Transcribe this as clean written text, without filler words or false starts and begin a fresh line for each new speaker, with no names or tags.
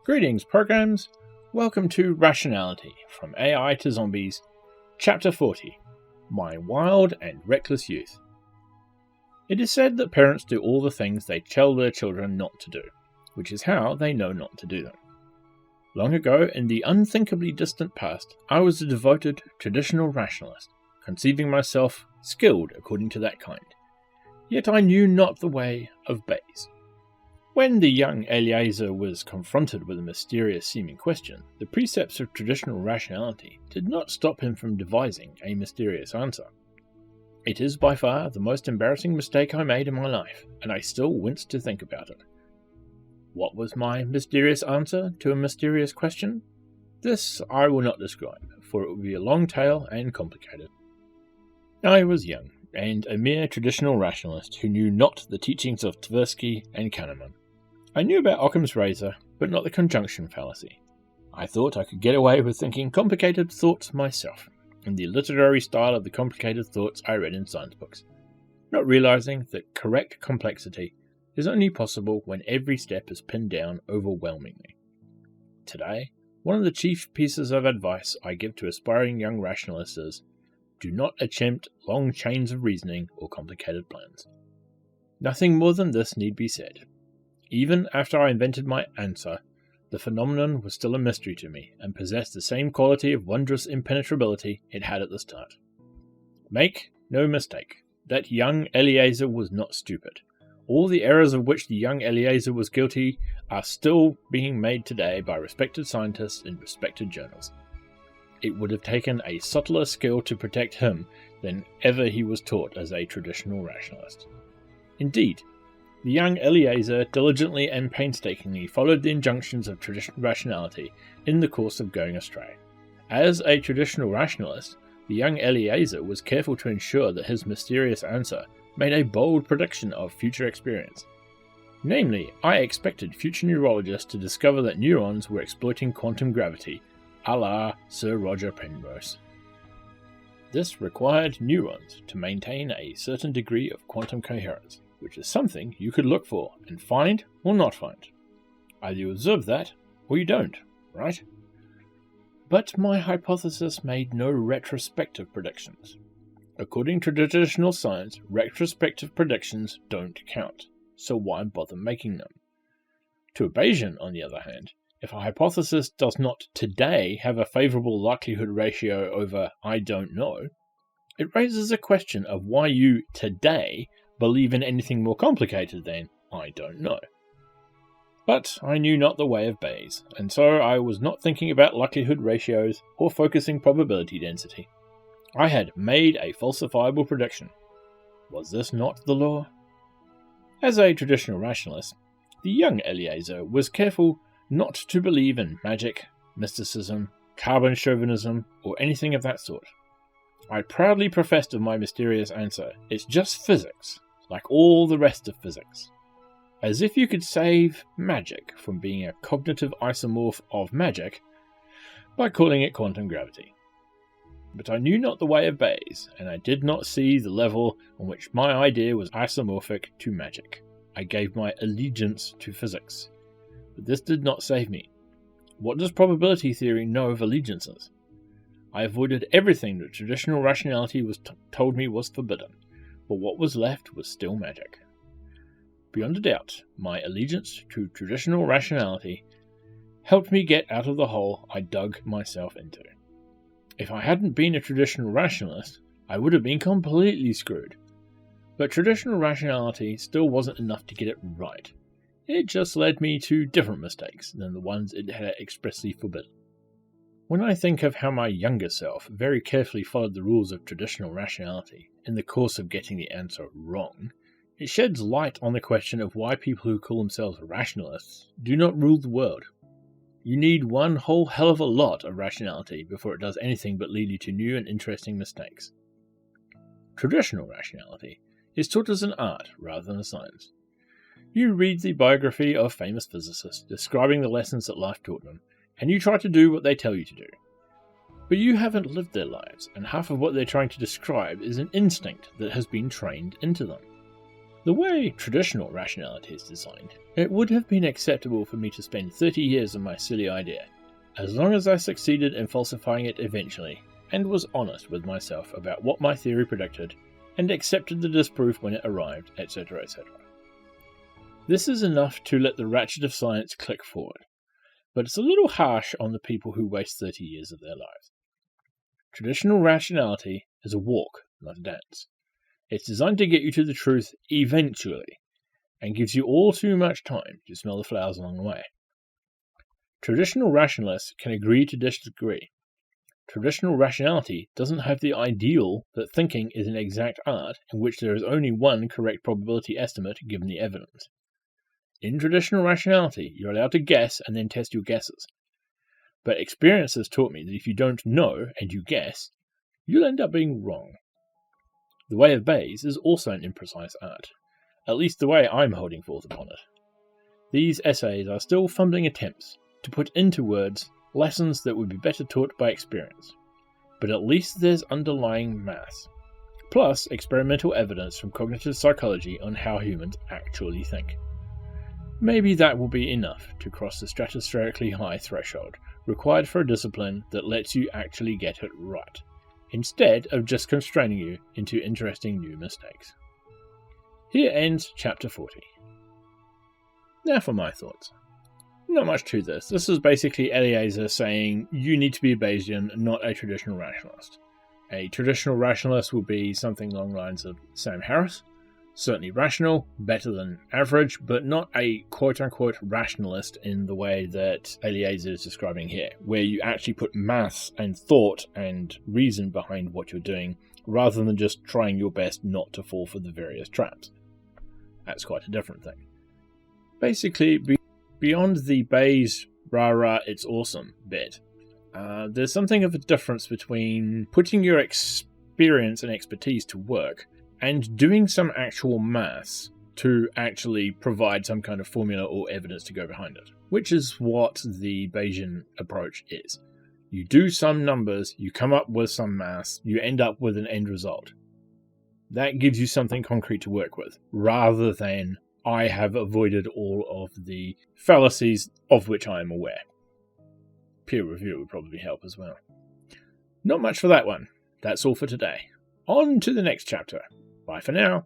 Greetings, programs. Welcome to Rationality From AI to Zombies, Chapter 40, My Wild and Reckless Youth. It is said that parents do all the things they tell their children not to do, which is how they know not to do them. Long ago, in the unthinkably distant past, I was a devoted traditional rationalist, conceiving myself skilled according to that kind. Yet I knew not the way of bays. When the young Eliezer was confronted with a mysterious-seeming question, the precepts of traditional rationality did not stop him from devising a mysterious answer. It is by far the most embarrassing mistake I made in my life, and I still wince to think about it. What was my mysterious answer to a mysterious question? This I will not describe, for it would be a long tale and complicated. I was young, and a mere traditional rationalist who knew not the teachings of Tversky and Kahneman. I knew about Occam's razor, but not the conjunction fallacy. I thought I could get away with thinking complicated thoughts myself, in the literary style of the complicated thoughts I read in science books, not realizing that correct complexity is only possible when every step is pinned down overwhelmingly. Today, one of the chief pieces of advice I give to aspiring young rationalists is, do not attempt long chains of reasoning or complicated plans. Nothing more than this need be said. Even after I invented my answer, the phenomenon was still a mystery to me and possessed the same quality of wondrous impenetrability it had at the start. Make no mistake, that young Eliezer was not stupid. All the errors of which the young Eliezer was guilty are still being made today by respected scientists in respected journals. It would have taken a subtler skill to protect him than ever he was taught as a traditional rationalist. Indeed, the young Eliezer diligently and painstakingly followed the injunctions of traditional rationality in the course of going astray. As a traditional rationalist, the young Eliezer was careful to ensure that his mysterious answer made a bold prediction of future experience. Namely, I expected future neurologists to discover that neurons were exploiting quantum gravity, a la Sir Roger Penrose. This required neurons to maintain a certain degree of quantum coherence, which is something you could look for and find or not find. Either you observe that, or you don't, right? But my hypothesis made no retrospective predictions. According to traditional science, retrospective predictions don't count, so why bother making them? To a Bayesian, on the other hand, if a hypothesis does not today have a favorable likelihood ratio over I don't know, it raises a question of why you today believe in anything more complicated than I don't know. But I knew not the way of Bayes, and so I was not thinking about likelihood ratios or focusing probability density. I had made a falsifiable prediction. Was this not the law? As a traditional rationalist, the young Eliezer was careful not to believe in magic, mysticism, carbon chauvinism, or anything of that sort. I proudly professed of my mysterious answer, it's just physics, like all the rest of physics. As if you could save magic from being a cognitive isomorph of magic by calling it quantum gravity. But I knew not the way of Bayes, and I did not see the level on which my idea was isomorphic to magic. I gave my allegiance to physics. But this did not save me. What does probability theory know of allegiances? I avoided everything that traditional rationality was told me was forbidden, but what was left was still magic. Beyond a doubt, my allegiance to traditional rationality helped me get out of the hole I dug myself into. If I hadn't been a traditional rationalist, I would have been completely screwed. But traditional rationality still wasn't enough to get it right. It just led me to different mistakes than the ones it had expressly forbidden. When I think of how my younger self very carefully followed the rules of traditional rationality in the course of getting the answer wrong, it sheds light on the question of why people who call themselves rationalists do not rule the world. You need one whole hell of a lot of rationality before it does anything but lead you to new and interesting mistakes. Traditional rationality is taught as an art rather than a science. You read the biography of famous physicists describing the lessons that life taught them, and you try to do what they tell you to do. But you haven't lived their lives, and half of what they're trying to describe is an instinct that has been trained into them. The way traditional rationality is designed, it would have been acceptable for me to spend 30 years on my silly idea, as long as I succeeded in falsifying it eventually, and was honest with myself about what my theory predicted, and accepted the disproof when it arrived, etc., etc. This is enough to let the ratchet of science click forward, but it's a little harsh on the people who waste 30 years of their lives. Traditional rationality is a walk, not a dance. It's designed to get you to the truth eventually, and gives you all too much time to smell the flowers along the way. Traditional rationalists can agree to disagree. Traditional rationality doesn't have the ideal that thinking is an exact art in which there is only one correct probability estimate given the evidence. In traditional rationality, you're allowed to guess and then test your guesses. But experience has taught me that if you don't know and you guess, you'll end up being wrong. The way of Bayes is also an imprecise art, at least the way I'm holding forth upon it. These essays are still fumbling attempts to put into words lessons that would be better taught by experience, but at least there's underlying maths, plus experimental evidence from cognitive psychology on how humans actually think. Maybe that will be enough to cross the stratospherically high threshold required for a discipline that lets you actually get it right, instead of just constraining you into interesting new mistakes. Here ends Chapter 40. Now for my thoughts. Not much to this. This is basically Eliezer saying you need to be a Bayesian, not a traditional rationalist. A traditional rationalist will be something along the lines of Sam Harris. Certainly rational, better than average, but not a quote-unquote rationalist in the way that Eliezer is describing here, where you actually put maths and thought and reason behind what you're doing, rather than just trying your best not to fall for the various traps. That's quite a different thing. Basically, beyond the Bayes rah-rah it's awesome bit, there's something of a difference between putting your experience and expertise to work and doing some actual maths to actually provide some kind of formula or evidence to go behind it, which is what the Bayesian approach is. You do some numbers, you come up with some maths, you end up with an end result. That gives you something concrete to work with, rather than I have avoided all of the fallacies of which I am aware. Peer review would probably help as well. Not much for that one. That's all for today. On to the next chapter. Bye for now.